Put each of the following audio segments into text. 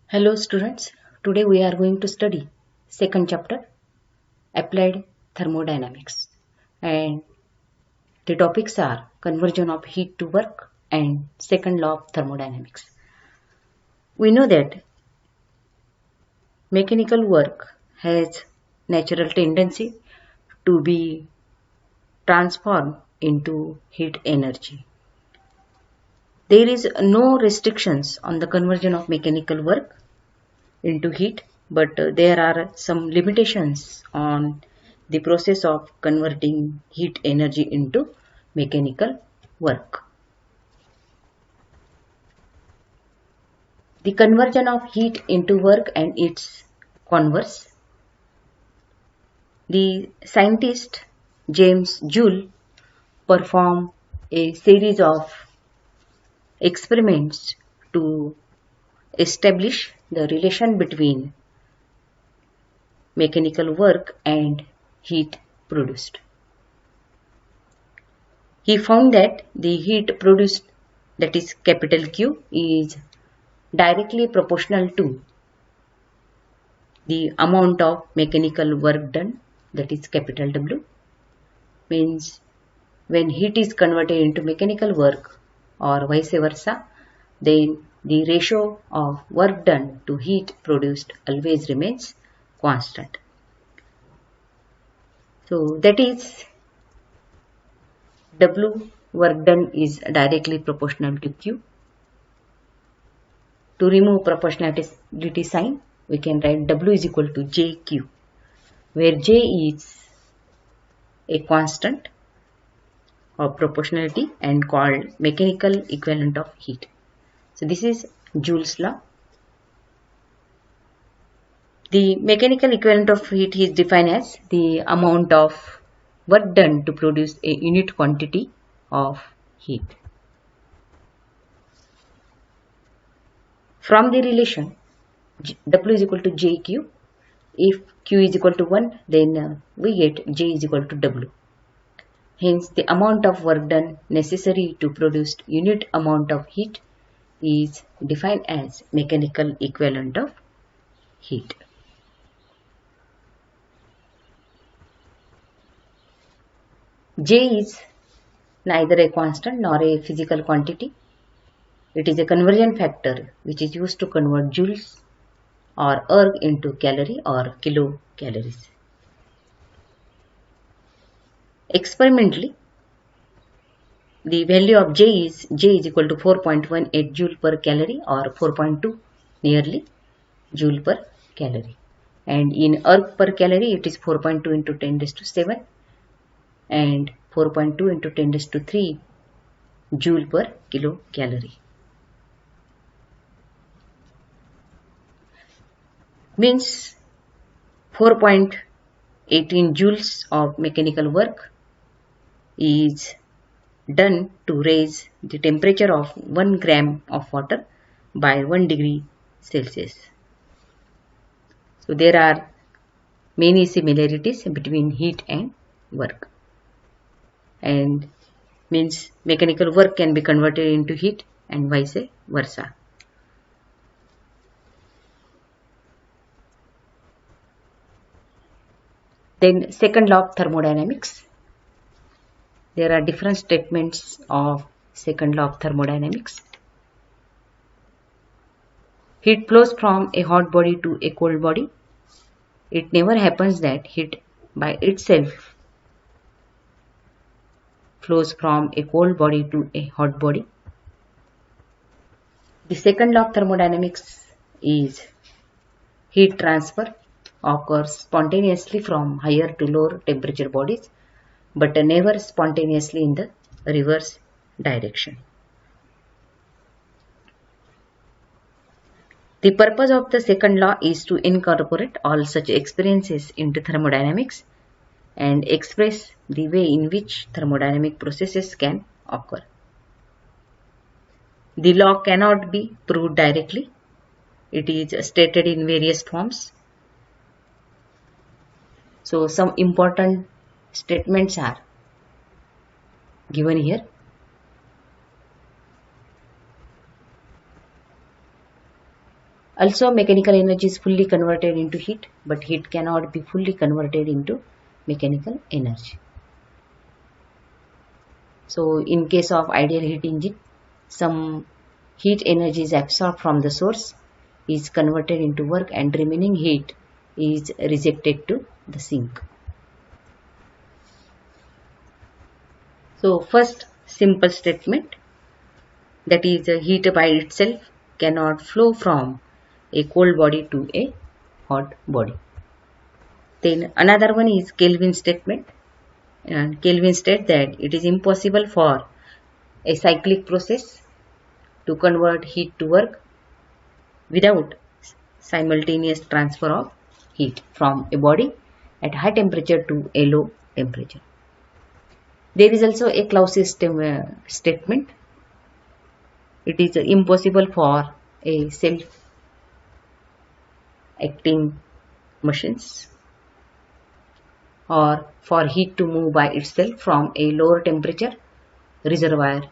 Hello students, today we are going to study second chapter Applied Thermodynamics, and the topics are conversion of heat to work and second law of thermodynamics. We know that mechanical work has natural tendency to be transformed into heat energy. There is no restrictions on the conversion of mechanical work into heat, but there are some limitations on the process of converting heat energy into mechanical work. The conversion of heat into work and its converse. The scientist James Joule performed a series of experiments to establish the relation between mechanical work and heat produced. He found that the heat produced, that is capital Q, is directly proportional to the amount of mechanical work done, that is capital W. Means when heat is converted into mechanical work or vice versa, then the ratio of work done to heat produced always remains constant. So that is W work done is directly proportional to Q. To remove proportionality sign, we can write W is equal to JQ, where J is a constant of proportionality and called mechanical equivalent of heat. So this is Joule's law. The mechanical equivalent of heat is defined as the amount of work done to produce a unit quantity of heat. From the relation W is equal to JQ, if Q is equal to 1, then we get J is equal to W. Hence, the amount of work done necessary to produce unit amount of heat is defined as mechanical equivalent of heat. J is neither a constant nor a physical quantity. It is a conversion factor which is used to convert joules or erg into calorie or kilocalories. Experimentally, the value of J is equal to 4.18 joule per calorie or 4.2 nearly joule per calorie. And in erg per calorie, it is 4.2 into 10 raised to 7 and 4.2 into 10 raised to 3 joule per kilocalorie. Means 4.18 joules of mechanical work is done to raise the temperature of 1 gram of water by 1 degree Celsius. So there are many similarities between heat and work, and means mechanical work can be converted into heat and vice versa. Then second law of thermodynamics. There are different statements of second law of thermodynamics. Heat flows from a hot body to a cold body. It never happens that heat by itself flows from a cold body to a hot body. The second law of thermodynamics is heat transfer occurs spontaneously from higher to lower temperature bodies, but never spontaneously in the reverse direction. The purpose of the second law is to incorporate all such experiences into thermodynamics and express the way in which thermodynamic processes can occur. The law cannot be proved directly. It is stated in various forms. So some important statements are given here. Also, mechanical energy is fully converted into heat, but heat cannot be fully converted into mechanical energy. So, in case of ideal heat engine, some heat energy is absorbed from the source, is converted into work, and remaining heat is rejected to the sink. So, first simple statement, that is, heat by itself cannot flow from a cold body to a hot body. Then another one is Kelvin statement, and Kelvin states that it is impossible for a cyclic process to convert heat to work without simultaneous transfer of heat from a body at high temperature to a low temperature. There is also a Clausius statement. It is impossible for a self-acting machines or for heat to move by itself from a lower temperature reservoir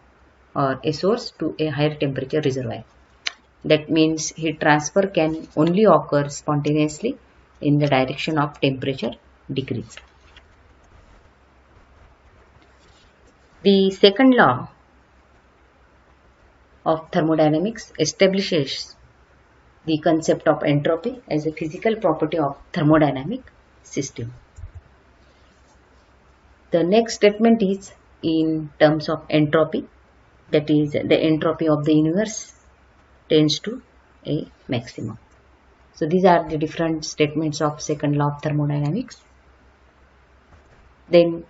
or a source to a higher temperature reservoir. That means heat transfer can only occur spontaneously in the direction of temperature decrease. The second law of thermodynamics establishes the concept of entropy as a physical property of thermodynamic system. The next statement is in terms of entropy, that is, the entropy of the universe tends to a maximum. So these are the different statements of second law of thermodynamics. Then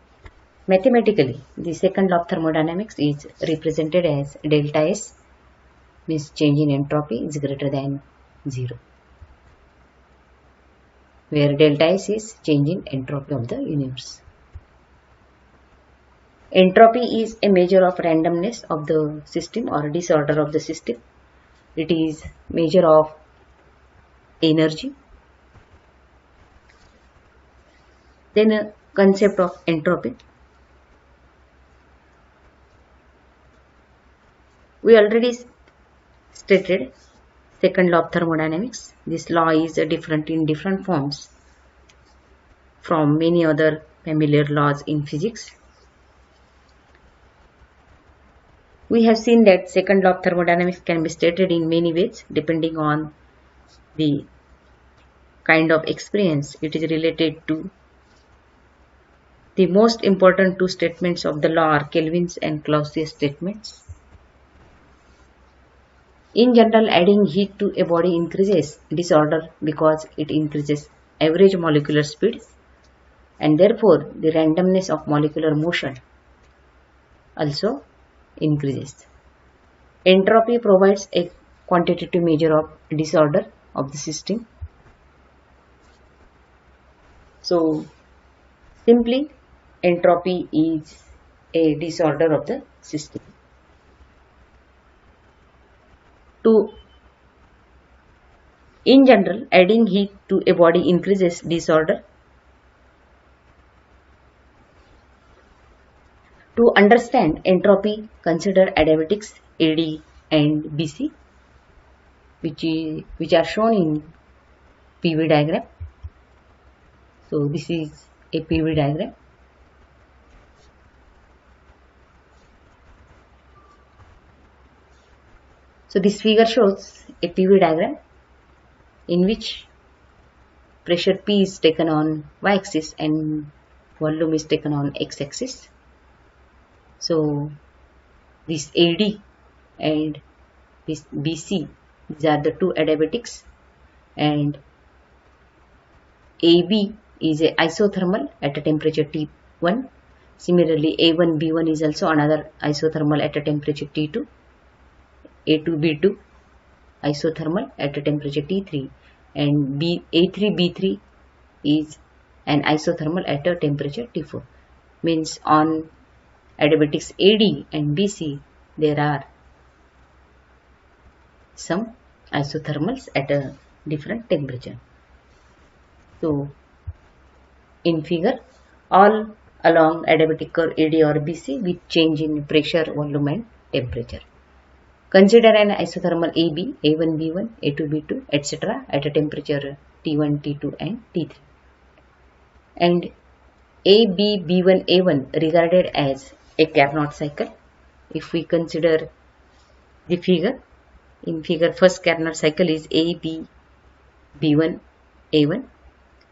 mathematically, the second law of thermodynamics is represented as delta S, means change in entropy is greater than 0, where delta S is change in entropy of the universe. Entropy is a measure of randomness of the system or disorder of the system. It is measure of energy. Then a concept of entropy. We already stated second law of thermodynamics. This law is different in different forms from many other familiar laws in physics. We have seen that second law of thermodynamics can be stated in many ways depending on the kind of experience it is related to. The most important two statements of the law are Kelvin's and Clausius statements. In general, adding heat to a body increases disorder because it increases average molecular speed, and therefore the randomness of molecular motion also increases. Entropy provides a quantitative measure of disorder of the system. So simply, entropy is a disorder of the system. In general, adding heat to a body increases disorder. To understand entropy, consider adiabatics AD and BC, which are shown in PV diagram. So this is a PV diagram. So this figure shows a PV diagram in which pressure P is taken on y-axis and volume is taken on x-axis. So this AD and this BC, these are the two adiabatics, and AB is a isothermal at a temperature T1. Similarly, A1, B1 is also another isothermal at a temperature T2. A2, B2 isothermal at a temperature T3, and A3, B3 is an isothermal at a temperature T4. Means on adiabatics AD and BC there are some isothermals at a different temperature. So in figure, all along adiabatic curve AD or BC with change in pressure, volume and temperature. Consider an isothermal AB, A1, B1, A2, B2, etc. at a temperature T1, T2 and T3. And AB, B1, A1 regarded as a Carnot cycle. If we consider the figure, in figure first Carnot cycle is AB, B1, A1.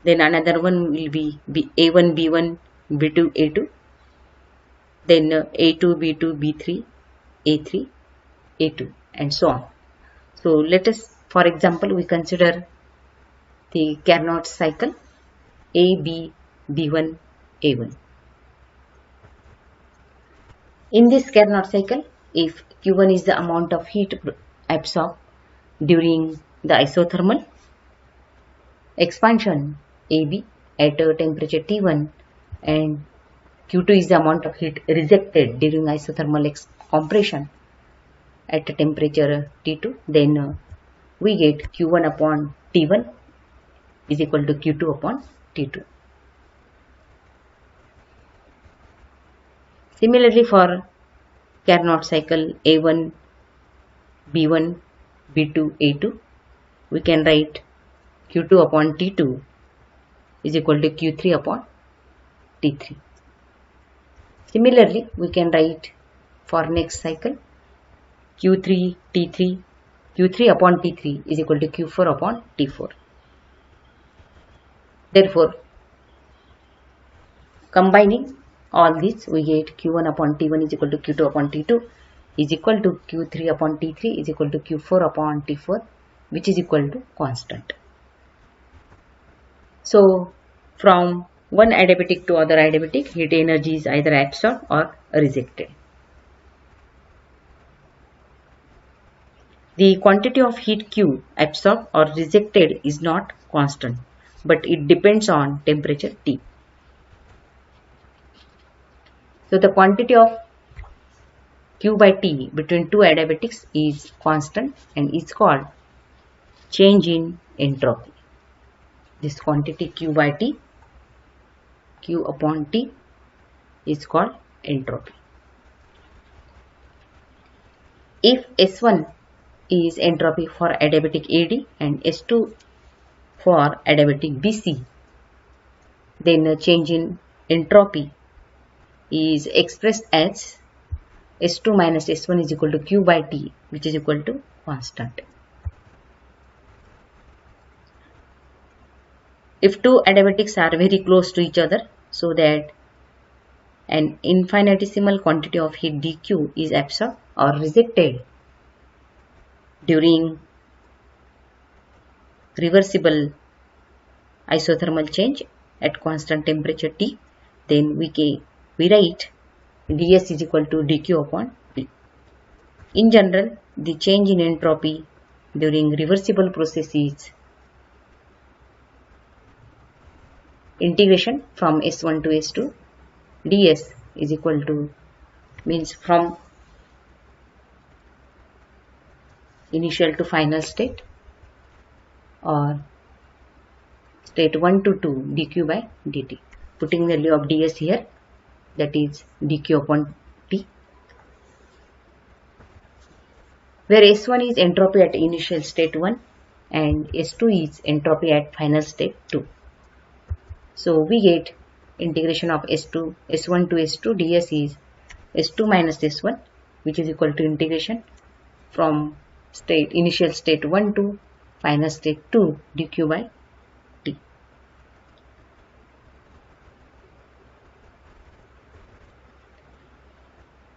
Then another one will be A1, B1, B2, A2. Then A2, B2, B3, A3, A2 and so on. So let us, for example, we consider the Carnot cycle AB, B1, A1. In this Carnot cycle, if Q1 is the amount of heat absorbed during the isothermal expansion AB at a temperature T1 and Q2 is the amount of heat rejected during isothermal compression at a temperature T2, then we get Q1 upon T1 is equal to Q2 upon T2. Similarly, for Carnot cycle A1, B1, B2, A2, we can write Q2 upon T2 is equal to Q3 upon T3. Similarly, we can write for next cycle Q3, T3, Q3 upon T3 is equal to Q4 upon T4. Therefore, combining all this, we get Q1 upon T1 is equal to Q2 upon T2 is equal to Q3 upon T3 is equal to Q4 upon T4, which is equal to constant. So, from one adiabatic to other adiabatic, heat energy is either absorbed or rejected. The quantity of heat Q absorbed or rejected is not constant, but it depends on temperature T. So the quantity of Q by T between two adiabatics is constant and is called change in entropy. This quantity Q by T, Q upon T is called entropy. If S1 is entropy for adiabatic AD and S2 for adiabatic BC, then a change in entropy is expressed as S2 minus S1 is equal to Q by T, which is equal to constant. If two adiabatics are very close to each other, so that an infinitesimal quantity of heat dQ is absorbed or rejected during reversible isothermal change at constant temperature T, then we write ds is equal to dq upon T. In general, the change in entropy during reversible process is integration from S1 to S2. ds is equal to, means from initial to final state, or state 1 to 2 dq by dt. Putting the value of ds here, that is dq upon T, where S1 is entropy at initial state 1 and S2 is entropy at final state 2. So we get integration of S1 to S2 ds is S2 minus S1, which is equal to integration from initial state 1 to final state 2 dq by T.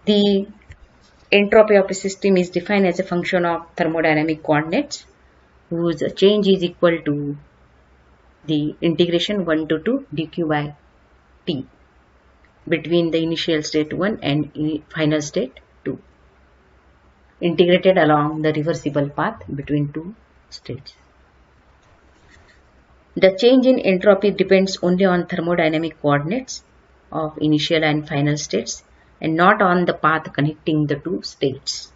The entropy of a system is defined as a function of thermodynamic coordinates whose change is equal to the integration 1 to 2 dq by T between the initial state 1 and final state 2, integrated along the reversible path between two states. The change in entropy depends only on thermodynamic coordinates of initial and final states and not on the path connecting the two states.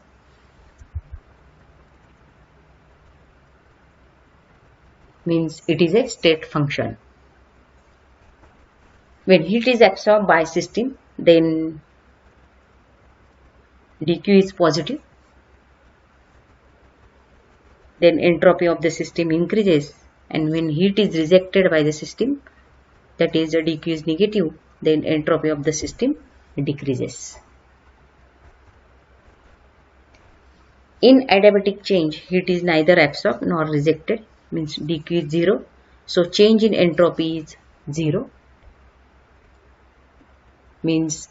Means it is a state function. When heat is absorbed by system, then dq is positive, then entropy of the system increases, and when heat is rejected by the system, that is the dq is negative, then entropy of the system decreases. In adiabatic change, heat is neither absorbed nor rejected, means dq is 0, so change in entropy is 0, means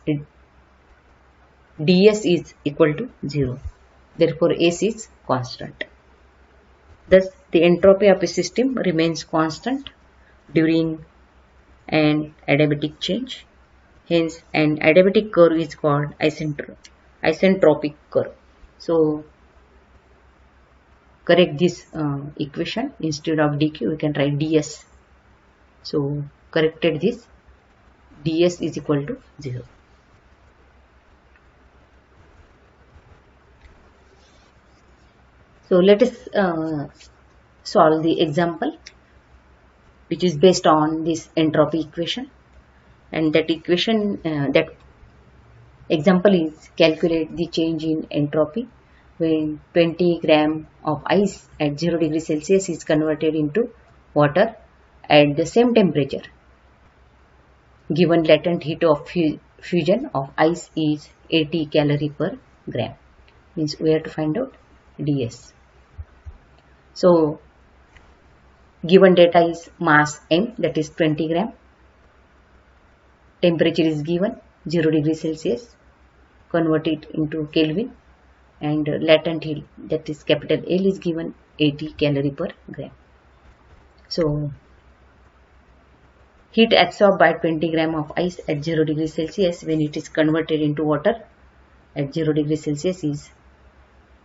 ds is equal to 0, therefore S is constant. Thus the entropy of a system remains constant during an adiabatic change. Hence an adiabatic curve is called isentropic curve. So correct this equation, instead of dq we can write ds. So corrected this, ds is equal to 0. So let us solve the example which is based on this entropy equation, and that equation that example is calculate the change in entropy when 20 gram of ice at 0 degree Celsius is converted into water at the same temperature. Given latent heat of fusion of ice is 80 calorie per gram, means we have to find out ds. So given data is mass m, that is 20 gram, temperature is given 0 degree Celsius, convert it into Kelvin, and latent heat, that is capital L, is given 80 calorie per gram. So heat absorbed by 20 gram of ice at 0 degree Celsius when it is converted into water at 0 degree Celsius is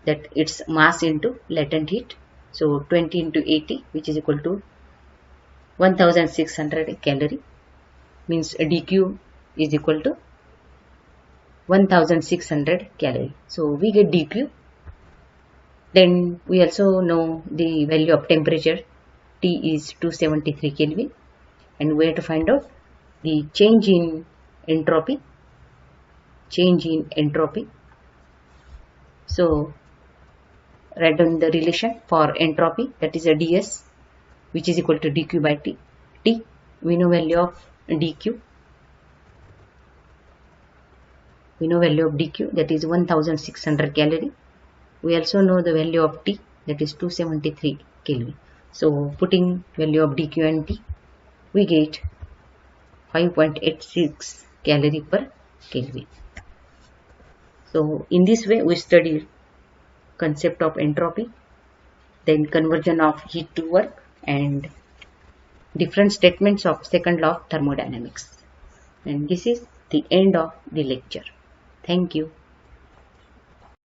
that its mass into latent heat. So 20 into 80, which is equal to 1600 calorie, means dq is equal to 1600 calorie. So we get dq. Then we also know the value of temperature, T is 273 Kelvin, and we have to find out the change in entropy. So write down the relation for entropy, that is a ds, which is equal to dq by t. We know value of dq. That is 1600 calorie. We also know the value of T, that is 273 Kelvin. So putting value of dq and T, we get 5.86 calorie per Kelvin. So in this way we studied concept of entropy, then conversion of heat to work, and different statements of second law of thermodynamics. And this is the end of the lecture. Thank you.